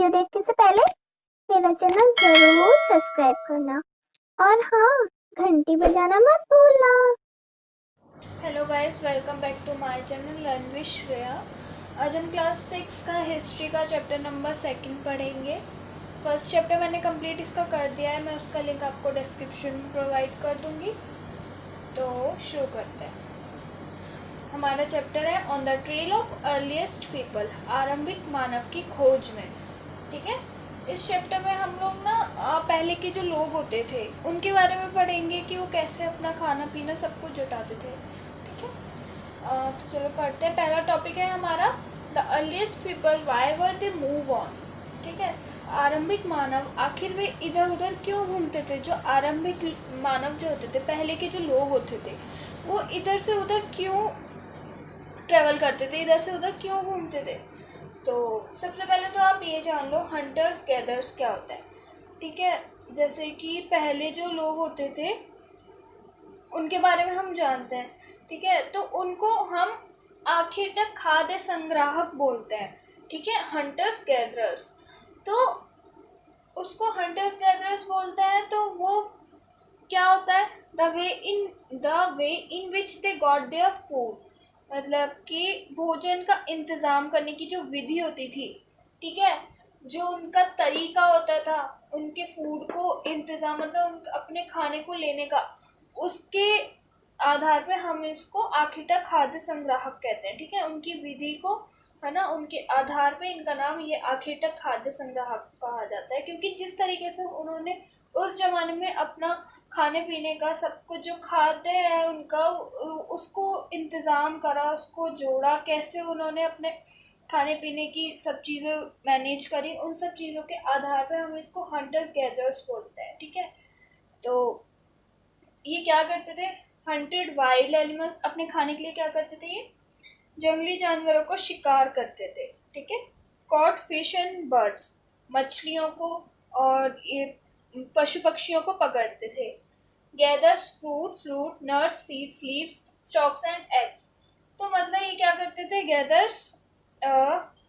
Video देखने से पहले मेरा चैनल जरूर सब्सक्राइब करना और हाँ, घंटी बजाना मत भूलना। Hello guys, welcome back to my channel learn with Shreya. आज हम क्लास 6 का हिस्ट्री का चैप्टर नंबर 2 पढ़ेंगे। फर्स्ट चैप्टर मैंने कंप्लीट इसका कर दिया है, मैं उसका लिंक आपको डिस्क्रिप्शन में प्रोवाइड कर दूंगी। तो शुरू करते हैं। हमारा चैप्टर है on the trail of earliest people, आरंभिक मानव की खोज में। ठीक है, इस चैप्टर में हम लोग ना पहले के जो लोग होते थे उनके बारे में पढ़ेंगे कि वो कैसे अपना खाना पीना सब कुछ जुटाते थे। ठीक है, तो चलो पढ़ते हैं। पहला टॉपिक है हमारा the earliest people, why were they move on. ठीक है, आरंभिक मानव आखिर वे इधर उधर क्यों घूमते थे। जो आरंभिक मानव जो होते थे, पहले के जो लोग होते थे, वो इधर से उधर क्यों ट्रैवल करते थे, इधर से उधर क्यों घूमते थे। तो सबसे पहले तो आप ये जान लो हंटर्स गैदर्स क्या होता है। ठीक है, जैसे कि पहले जो लोग होते थे उनके बारे में हम जानते हैं। ठीक है, तो उनको हम आखिर तक खाद्य संग्राहक बोलते हैं। ठीक है, हंटर्स गैदरर्स। तो उसको हंटर्स गैदरर्स बोलते हैं। तो वो क्या होता है, the way in which they got their food, मतलब कि भोजन का इंतज़ाम करने की जो विधि होती थी। ठीक है, जो उनका तरीका होता था उनके फूड को इंतज़ाम, मतलब उनका अपने खाने को लेने का, उसके आधार पे हम इसको आखिर तक खाद्य संग्राहक कहते हैं। ठीक है, उनकी विधि को, है ना, उनके आधार पे इनका नाम ये आखिर तक खाद्य संग्राहक कहा जाता है। क्योंकि जिस तरीके से उन्होंने उस ज़माने में अपना खाने पीने का सब कुछ जो खाद्य है उनका, उसको इंतज़ाम करा, उसको जोड़ा, कैसे उन्होंने अपने खाने पीने की सब चीज़ें मैनेज करी, उन सब चीज़ों के आधार पे हम इसको हंटर्स गैदरर्स बोलते हैं। ठीक है, तो ये क्या करते थे, हंटेड वाइल्ड एनिमल्स, अपने खाने के लिए क्या करते थे, ये जंगली जानवरों को शिकार करते थे। ठीक है, कॉट फिश एंड बर्ड्स, मछलियों को और ये पशु पक्षियों को पकड़ते थे। Gathers fruit nuts seeds leaves stocks and eggs. तो मतलब ये क्या करते थे, गैदर्स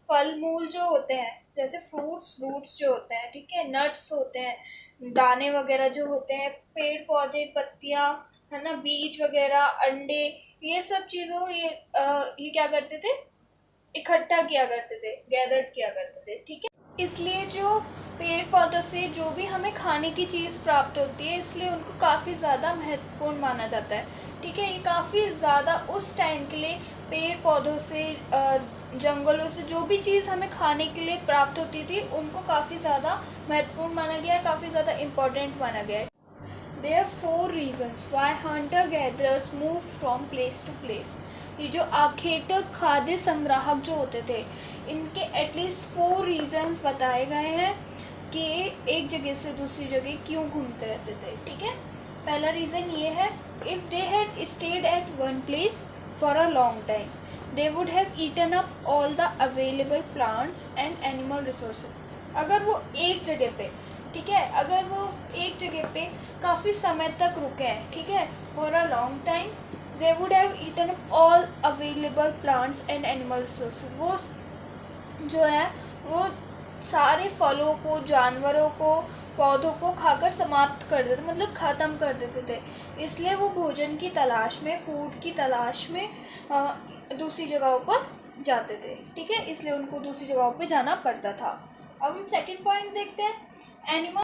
फल मूल जो होते हैं, जैसे फ्रूट्स जो होते हैं, ठीक है, नट्स होते हैं, दाने वगैरह जो होते हैं, पेड़ पौधे पत्तियाँ, है ना, बीज वगैरह, अंडे, ये सब चीज़ों ये क्या करते थे, इकट्ठा किया करते थे, गैदर किया करते थे। ठीक है, इसलिए जो पेड़ पौधों से जो भी हमें खाने की चीज़ प्राप्त होती है, इसलिए उनको काफ़ी ज़्यादा महत्वपूर्ण माना जाता है। ठीक है, ये काफ़ी ज़्यादा उस टाइम के लिए पेड़ पौधों से, जंगलों से जो भी चीज़ हमें खाने के लिए प्राप्त होती थी, उनको काफ़ी ज़्यादा महत्वपूर्ण माना गया है, काफ़ी ज़्यादा इम्पोर्टेंट माना गया है। There are 4 reasons why hunter-gatherers moved from place to place. ये जो आखेटक खाद्य संग्राहक जो होते थे, इनके एटलीस्ट 4 रीजंस बताए गए हैं कि एक जगह से दूसरी जगह क्यों घूमते रहते थे। ठीक है, पहला रीज़न ये है, if they had stayed at one place for a long time they would have eaten up all the available plants and animal resources. अगर वो एक जगह पे, ठीक है, अगर वो एक जगह पे काफ़ी समय तक रुके हैं, ठीक है, for a long time, they would have eaten up all available plants and animal resources. वो जो है वो सारे फलों को, जानवरों को, पौधों को खाकर समाप्त कर देते, मतलब ख़त्म कर देते थे। इसलिए वो भोजन की तलाश में, फूड की तलाश में दूसरी जगहों पर जाते थे। ठीक है, इसलिए उनको दूसरी जगहों पर जाना पड़ता था। अब हम सेकेंड पॉइंट देखते हैं,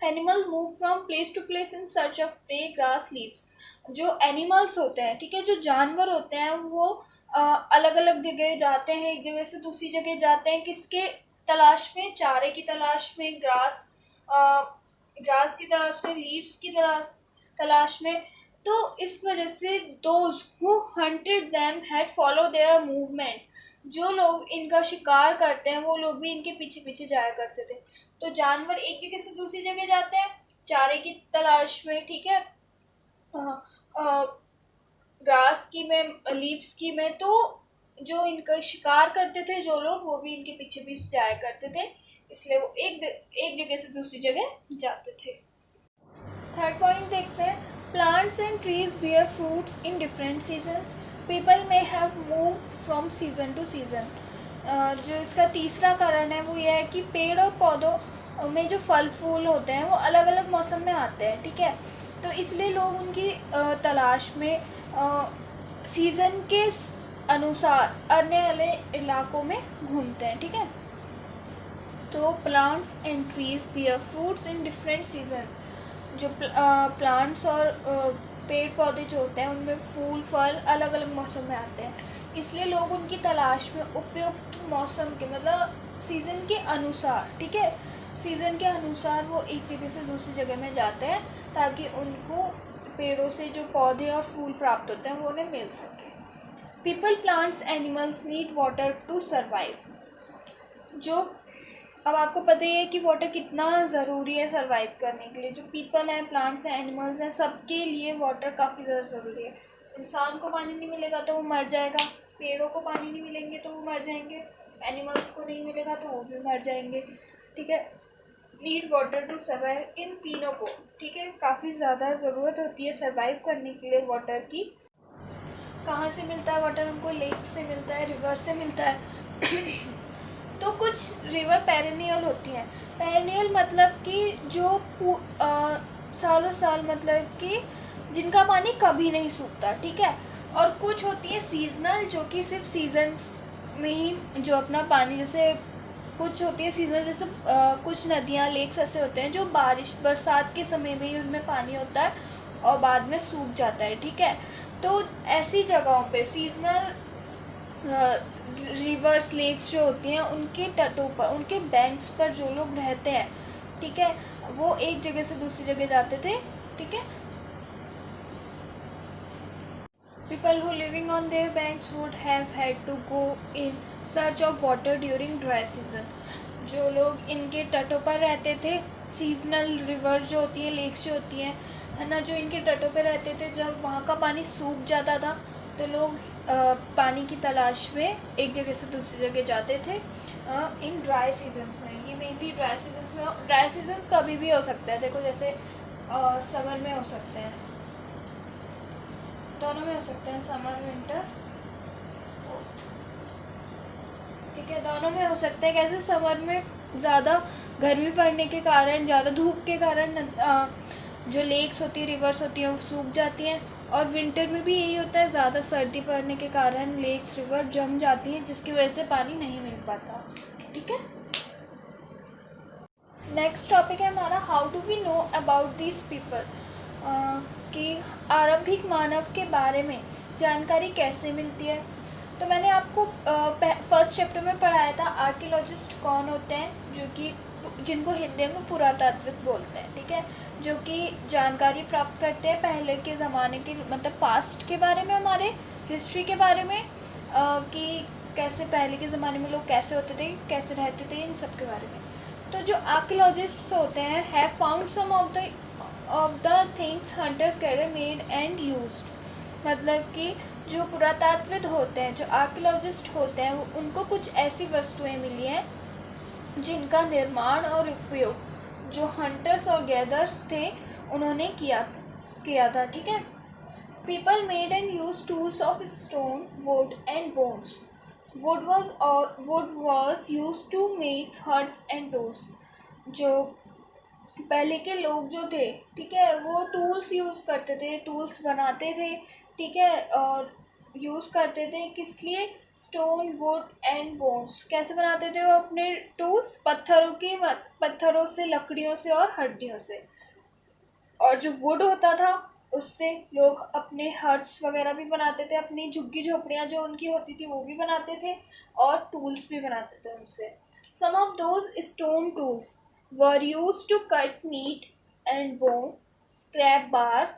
animal move from place to place in search of prey grass leaves. जो एनिमल्स होते हैं, ठीक है, जो जानवर होते हैं, वो अलग अलग जगह जाते हैं, एक जगह से दूसरी जगह जाते हैं, किसके तलाश में, चारे की तलाश में, ग्रास की तलाश में, लीव्स की तलाश में। तो इस वजह से those who hunted them had follow their movement, जो लोग इनका शिकार करते हैं वो लोग भी इनके पीछे पीछे जाया करते थे। तो जानवर एक जगह से दूसरी जगह जाते हैं चारे की तलाश में, ठीक है, ग्रास की में, लीव्स की में। तो जो इनका शिकार करते थे जो लोग, वो भी इनके पीछे पीछे जाया करते थे, इसलिए वो एक जगह से दूसरी जगह जाते थे। थर्ड पॉइंट देखते हैं, plants and trees bear fruits in different seasons, people may have moved from season to season. जो इसका तीसरा कारण है वो ये है कि पेड़ और पौधों में जो फल फूल होते हैं वो अलग अलग मौसम में आते हैं, ठीक है। तो इसलिए लोग उनकी तलाश में सीज़न के अनुसार अन्य अलग इलाकों में घूमते हैं, ठीक है। तो plants and trees bear fruits in different seasons. जो प्लांट्स और पेड़ पौधे जो होते हैं उनमें फूल फल अलग अलग मौसम में आते हैं, इसलिए लोग उनकी तलाश में उपयुक्त मौसम के मतलब सीज़न के अनुसार, ठीक है, सीज़न के अनुसार वो एक जगह से दूसरी जगह में जाते हैं ताकि उनको पेड़ों से जो पौधे और फूल प्राप्त होते हैं वो उन्हें मिल सके। People plants animals need water to survive. जो अब आपको पता ही है कि वाटर कितना ज़रूरी है सर्वाइव करने के लिए। जो पीपल हैं, प्लांट्स हैं, एनिमल्स हैं, सबके लिए वाटर काफ़ी ज़्यादा ज़रूरी है। इंसान को पानी नहीं मिलेगा तो वो मर जाएगा, पेड़ों को पानी नहीं मिलेंगे तो वो मर जाएंगे, एनिमल्स को नहीं मिलेगा तो वो भी मर जाएंगे, ठीक है। नीड वाटर टू सर्वाइव, इन तीनों को, ठीक है, काफ़ी ज़्यादा ज़रूरत होती है सर्वाइव करने के लिए वाटर की। कहाँ से मिलता है वाटर? हमको लेक से मिलता है, रिवर से मिलता है। तो कुछ रिवर पेरेनियल होती हैं। पेरेनियल मतलब कि जो सालों साल मतलब कि जिनका पानी कभी नहीं सूखता, ठीक है। और कुछ होती है सीजनल जो कि सिर्फ सीजन्स में ही जो अपना पानी, जैसे कुछ होती है सीजनल, जैसे कुछ नदियाँ लेक्स ऐसे होते हैं जो बरसात के समय में ही उनमें पानी होता है और बाद में सूख जाता है, ठीक है। तो ऐसी जगहों पे सीजनल रिवर्स लेक्स जो होती हैं उनके तटों पर, उनके बैंक्स पर जो लोग रहते हैं, ठीक है, वो एक जगह से दूसरी जगह जाते थे, ठीक है। People who living on their banks would have had to go in search of water during dry season. जो लोग इनके तटों पर रहते थे, सीजनल रिवर जो होती है, लेक्स जो होती हैं, है ना, जो इनके तटों पर रहते थे, जब वहाँ का पानी सूख जाता था तो लोग पानी की तलाश में एक जगह से दूसरी जगह जाते थे इन ड्राई सीजन्स में। ये मेनली ड्राई सीजन्स में, ड्राई सीजन्स कभी भी हो सकता है, देखो जैसे समर में हो सकते हैं, दोनों में हो सकते हैं, समर विंटर, ठीक है, दोनों में हो सकता है। कैसे? समर में ज़्यादा गर्मी पड़ने के कारण, ज़्यादा धूप के कारण जो लेक्स होती है, रिवर्स होती हैं, वो सूख जाती हैं। और विंटर में भी यही होता है, ज़्यादा सर्दी पड़ने के कारण लेक्स रिवर जम जाती हैं, जिसकी वजह से पानी नहीं मिल पाता, ठीक है। नेक्स्ट टॉपिक है हमारा, how do we know about this people, कि आरंभिक मानव के बारे में जानकारी कैसे मिलती है। तो मैंने आपको फर्स्ट चैप्टर में पढ़ाया था आर्कियोलॉजिस्ट कौन होते हैं, जो कि जिनको हिंदी में पुरातात्विक बोलते हैं, ठीक है, जो कि जानकारी प्राप्त करते हैं पहले के ज़माने के, मतलब पास्ट के बारे में, हमारे हिस्ट्री के बारे में, कि कैसे पहले के ज़माने में लोग कैसे होते थे, कैसे रहते थे, इन सब के बारे में। तो जो आर्कियोलॉजिस्ट्स होते हैं have found some of the things hunters gather made and used. मतलब कि जो पुरातात्विद होते हैं, जो आर्कियोलॉजिस्ट होते हैं, वो उनको कुछ ऐसी वस्तुएं मिली हैं जिनका निर्माण और उपयोग जो हंटर्स और गैदर्स थे उन्होंने किया था, ठीक है। People made and use tools of stone, wood and bones. Wood was use to make huts and doors. जो पहले के लोग जो थे, ठीक है, वो टूल्स यूज़ करते थे, टूल्स बनाते थे, ठीक है, और यूज़ करते थे किस लिए? Stone, wood and bones. कैसे बनाते थे वो अपने टूल्स? पत्थरों से, लकड़ियों से और हड्डियों से। और जो वुड होता था उससे लोग अपने हट्स वगैरह भी बनाते थे, अपनी झुग्गी झोपड़ियाँ जो उनकी होती थी वो भी बनाते थे, और टूल्स भी बनाते थे उनसे। Some of those stone tools were used to cut meat and bone, scrape bark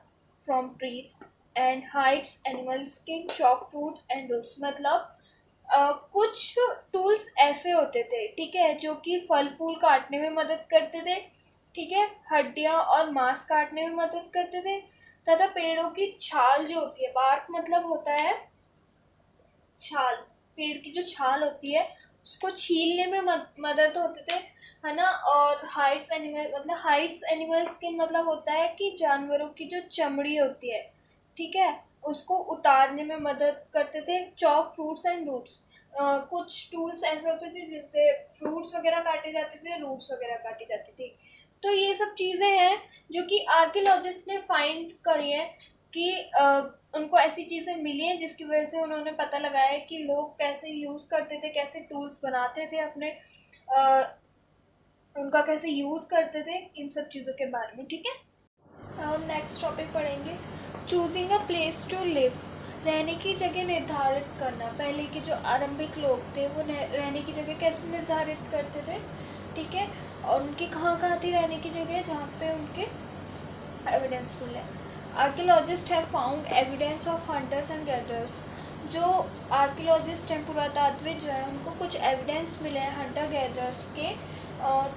from trees, and hides animal skin, chop fruits and roots। मतलब कुछ टूल्स ऐसे होते थे, ठीक है, जो कि फल फूल काटने में मदद करते थे, ठीक है, हड्डियाँ और मांस काटने में मदद करते थे, तथा पेड़ों की छाल जो होती है, बार्क मतलब होता है छाल, पेड़ की जो छाल होती है उसको छीलने में मदद होते थे, है ना। और हाइड्स एनिमल मतलब हाइड्स एनिमल स्किन मतलब होता है कि जानवरों की जो चमड़ी होती है, ठीक है, उसको उतारने में मदद करते थे। चॉप फ्रूट्स एंड रूट्स कुछ टूल्स ऐसे होते थे जिनसे फ्रूट्स वगैरह काटे जाते थे, रूट्स वगैरह काटी जाती थी। तो ये सब चीज़ें हैं जो कि आर्कियोलॉजिस्ट ने फाइंड करी है कि उनको ऐसी चीज़ें मिली हैं जिसकी वजह से उन्होंने पता लगाया है कि लोग कैसे यूज़ करते थे, कैसे टूल्स बनाते थे अपने, उनका कैसे यूज़ करते थे, इन सब चीज़ों के बारे में। ठीक है, हम नेक्स्ट टॉपिक पढ़ेंगे, choosing a place to live. रहने की जगह निर्धारित करना। पहले के जो आरंभिक लोग थे वो रहने की जगह कैसे निर्धारित करते थे, ठीक है, और उनकी कहाँ थी रहने की जगह जहाँ पे उनके एविडेंस मिले। Archaeologist have found evidence of hunters and gathers. जो आर्कियोलॉजिस्ट हैं, पुरातात्विक जो है, उनको कुछ एविडेंस मिले हैं हंटर गैदर्स के।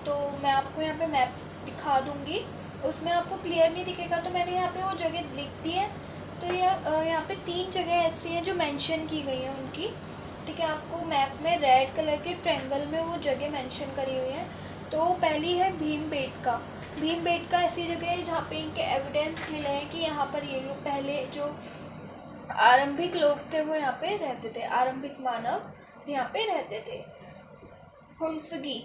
तो मैं आपको यहाँ पे मैप दिखा दूँगी, उसमें आपको क्लियर नहीं दिखेगा तो मैंने यहाँ पे वो जगह लिख दी है। तो यहाँ पे 3 जगह ऐसी हैं जो मेंशन की गई हैं उनकी, ठीक है। आपको मैप में रेड कलर के ट्रायंगल में वो जगह मेंशन करी हुई हैं। तो पहली है भीमबेटका। भीमबेटका ऐसी जगह है जहाँ पे इनके एविडेंस मिले हैं कि यहाँ पर ये लोग पहले जो आरंभिक लोग थे वो यहाँ पे रहते थे, आरंभिक मानव यहाँ पे रहते थे। हुंसगी,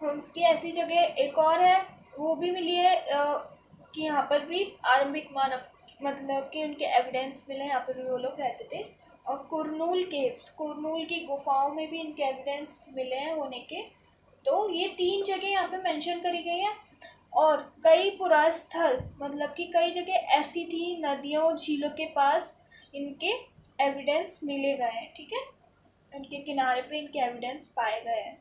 हुंसगी ऐसी जगह एक और है, वो भी मिली है कि यहाँ पर भी आरंभिक मानव, मतलब कि उनके एविडेंस मिले, यहाँ पर भी वो लोग रहते थे। और कुरनूल केव्स, कुरनूल की गुफाओं में भी इनके एविडेंस मिले हैं होने के। तो ये 3 जगह यहाँ पे मेंशन करी गई है। और कई पुरास्थल, मतलब कि कई जगह ऐसी थी नदियों और झीलों के पास इनके एविडेंस मिले गए हैं, ठीक है, उनके किनारे पे इनके एविडेंस पाए गए हैं।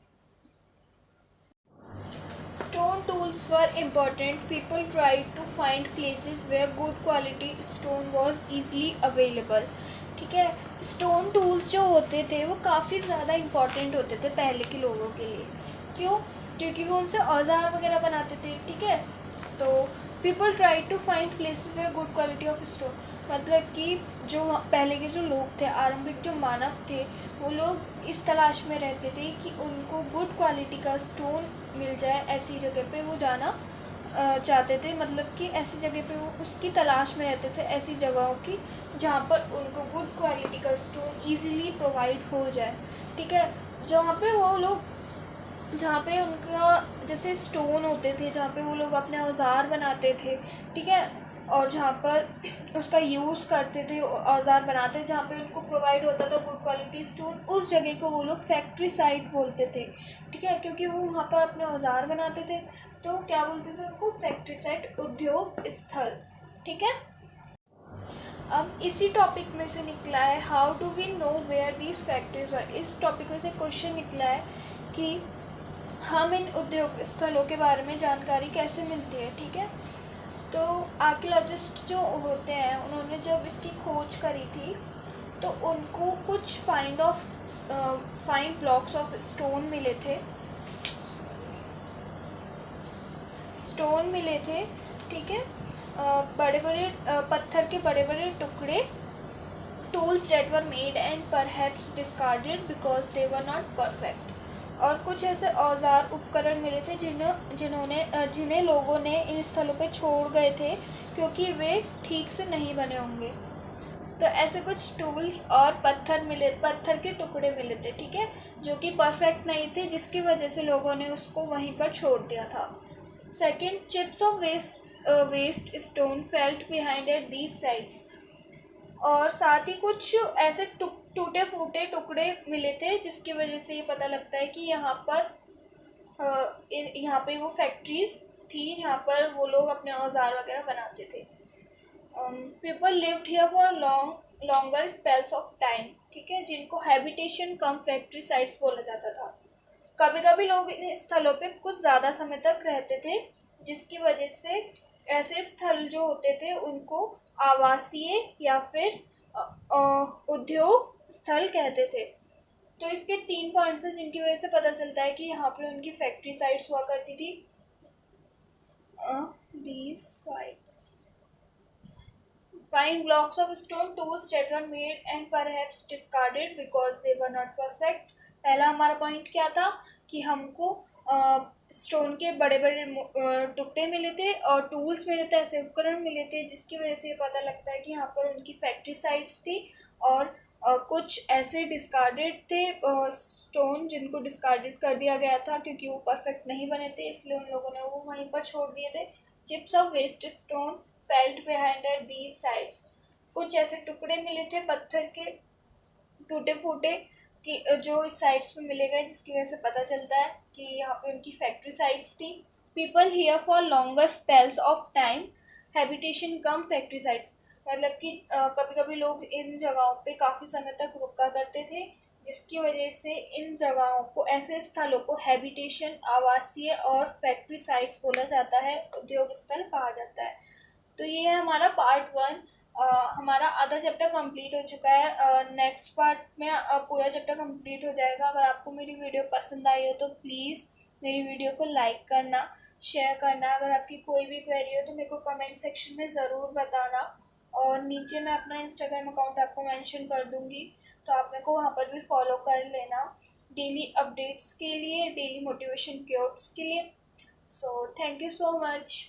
Stone tools were important. People tried to find places where good quality stone was easily available. ठीक है, स्टोन टूल्स जो होते थे वो काफ़ी ज़्यादा इम्पॉर्टेंट होते थे पहले के लोगों के लिए। क्यों? क्योंकि वो उनसे औजार वगैरह बनाते थे, ठीक है। तो people try to find places where good quality of stone, मतलब कि जो पहले के जो लोग थे, आरंभिक जो मानव थे, वो लोग इस तलाश में रहते थे कि उनको गुड क्वालिटी का स्टोन मिल जाए। ऐसी जगह पे वो जाना चाहते थे, मतलब कि ऐसी जगह पे वो उसकी तलाश में रहते थे, ऐसी जगहों की जहाँ पर उनको गुड क्वालिटी का स्टोन इजीली प्रोवाइड हो जाए, ठीक है। जहाँ पे वो लोग, जहाँ पे उनका जैसे स्टोन होते थे, जहाँ पे वो लोग अपने औजार बनाते थे, ठीक है, और जहाँ पर उसका यूज़ करते थे, औजार बनाते थे, जहाँ पे उनको प्रोवाइड होता था गुड क्वालिटी स्टोन, उस जगह को वो लोग फैक्ट्री साइट बोलते थे, ठीक है, क्योंकि वो वहाँ पर अपने औजार बनाते थे। तो क्या बोलते थे उनको? फैक्ट्री साइट, उद्योग स्थल, ठीक है। अब इसी टॉपिक में से निकला है how do we know where these factories are. इस टॉपिक में से क्वेश्चन निकला है कि हम इन उद्योग स्थलों के बारे में जानकारी कैसे मिलती है, ठीक है। तो आर्कियोलॉजिस्ट जो होते हैं, उन्होंने जब इसकी खोज करी थी तो उनको कुछ फाइंड ब्लॉक्स ऑफ स्टोन मिले थे, ठीक है, बड़े बड़े पत्थर के बड़े बड़े टुकड़े, tools that were made and perhaps discarded because they were not perfect. और कुछ ऐसे औजार उपकरण मिले थे जिन्हें लोगों ने इन स्थलों पे छोड़ गए थे क्योंकि वे ठीक से नहीं बने होंगे। तो ऐसे कुछ टूल्स और पत्थर के टुकड़े मिले थे, ठीक है, जो कि परफेक्ट नहीं थे, जिसकी वजह से लोगों ने उसको वहीं पर छोड़ दिया था। Second, chips of waste stone felt behind at these sides. और साथ ही कुछ ऐसे टूटे फूटे टुकड़े मिले थे जिसकी वजह से ये पता लगता है कि यहाँ पे वो फैक्ट्रीज थी, यहाँ पर वो लोग अपने औजार वगैरह बनाते थे। People lived here for longer spells of time, ठीक है, जिनको हैबिटेशन कम फैक्ट्री साइट्स बोला जाता था। कभी कभी लोग इन स्थलों पे कुछ ज़्यादा समय तक रहते थे, जिसकी वजह से ऐसे स्थल जो होते थे उनको आवासीय या फिर उद्योग स्थल कहते थे। तो इसके 3 पॉइंट्स हैं जिनकी वजह से पता चलता है कि यहाँ पे उनकी फैक्ट्री साइट्स हुआ करती थी। these sites find blocks of stone, tools that were made and perhaps discarded because they were not perfect। पहला हमारा पॉइंट क्या था कि हमको स्टोन के बड़े बड़े टुकड़े मिले थे और टूल्स मिले थे, ऐसे उपकरण मिले थे जिसकी वजह से ये पता लगता है कि यहाँ पर उनकी फैक्ट्री साइट्स थी और कुछ ऐसे डिस्कार्डेड थे स्टोन जिनको डिस्कार्डेड कर दिया गया था क्योंकि वो परफेक्ट नहीं बने थे, इसलिए उन लोगों ने वो वहीं पर छोड़ दिए थे। Chips of waste stone felt behind these sides. कुछ ऐसे टुकड़े मिले थे पत्थर के टूटे फूटे कि जो इस साइट्स पे मिले गए, जिसकी वजह से पता चलता है कि यहाँ पे उनकी फैक्ट्री साइट्स थी। People here for longer spells of time, habitation come factory sites. मतलब कि कभी कभी लोग इन जगहों पे काफ़ी समय तक रुका करते थे, जिसकी वजह से इन जगहों को, ऐसे स्थलों को हैबिटेशन, आवासीय और फैक्ट्री साइट्स बोला जाता है, उद्योग स्थल कहा जाता है। तो ये है हमारा पार्ट 1। हमारा आधा चैप्टर कंप्लीट हो चुका है। नेक्स्ट पार्ट में पूरा चैप्टर कंप्लीट हो जाएगा। अगर आपको मेरी वीडियो पसंद आई हो तो प्लीज़ मेरी वीडियो को लाइक करना, शेयर करना। अगर आपकी कोई भी क्वेरी हो तो मेरे को कमेंट सेक्शन में ज़रूर बताना, और नीचे मैं अपना इंस्टाग्राम अकाउंट आपको मेंशन कर दूँगी, तो आप मेरे को वहाँ पर भी फॉलो कर लेना डेली अपडेट्स के लिए, डेली मोटिवेशन क्योट्स के लिए। So thank you so much.